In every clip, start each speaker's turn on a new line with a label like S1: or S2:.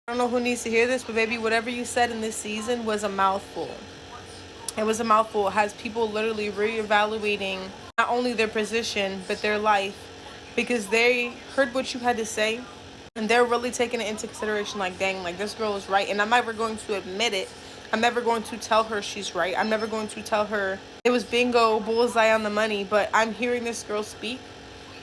S1: I don't know who needs to hear this, but baby, whatever you said in this season was a mouthful. It was a mouthful. It has people literally reevaluating not only their position, but their life because they heard what you had to say and they're really taking it into consideration like, dang, like this girl is right. And I'm never going to admit it. I'm never going to tell her she's right. I'm never going to tell her it was bingo, bullseye on the money, but I'm hearing this girl speak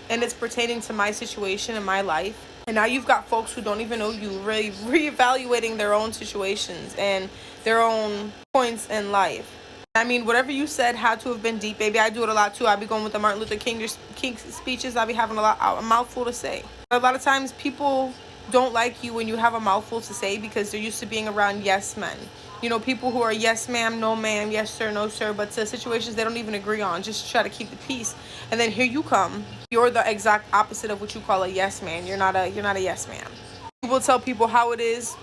S1: and it's pertaining to my situation in my life. And now you've got folks who don't even know you really reevaluating their own situations and their own points in life. I mean, whatever you said had to have been deep, baby. I do it a lot too. I be going with the Martin Luther King speeches. I be having a mouthful to say. But a lot of times people don't like you when you have a mouthful to say because they're used to being around yes men. You know, people who are yes ma'am, no ma'am, yes sir, no sir, but to situations they don't even agree on, just try to keep the peace. And then here you come. You're the exact opposite of what you call a yes man. You're not a yes man. You will tell people how it is,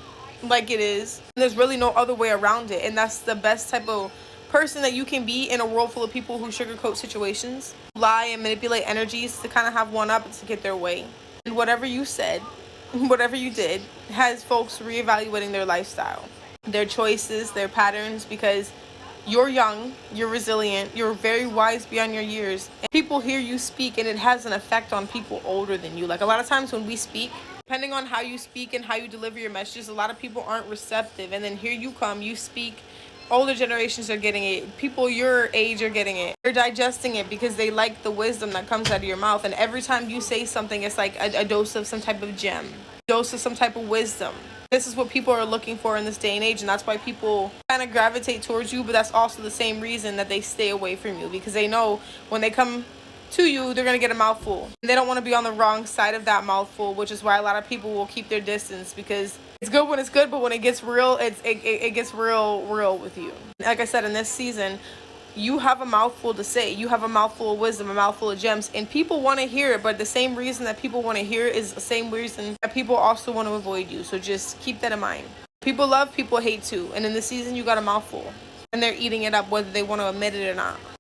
S1: like it is. And there's really no other way around it. And that's the best type of person that you can be in a world full of people who sugarcoat situations, lie and manipulate energies to kind of have one up and to get their way. And whatever you said, whatever you did, has folks reevaluating their lifestyle, their choices, their patterns, because you're young, you're resilient, you're very wise beyond your years. And people hear you speak and it has an effect on people older than you. Like a lot of times when we speak, depending on how you speak and how you deliver your messages, a lot of people aren't receptive. And then here you come, you speak. Older generations are getting it. People your age are getting it. They're digesting it because they like the wisdom that comes out of your mouth. And every time you say something, it's like a dose of some type of gem, dose of some type of wisdom. This is what people are looking for in this day and age, and that's why people kind of gravitate towards you, but that's also the same reason that they stay away from you, because they know when they come to you, they're going to get a mouthful. And they don't want to be on the wrong side of that mouthful, which is why a lot of people will keep their distance, because it's good when it's good, but when it gets real, it gets real with you. Like I said, in this season, you have a mouthful to say. You have a mouthful of wisdom, a mouthful of gems, and people want to hear it, but the same reason that people want to hear it is the same reason that people also want to avoid you. So just keep that in mind. People love, people hate too. And in this season, you got a mouthful, and they're eating it up whether they want to admit it or not.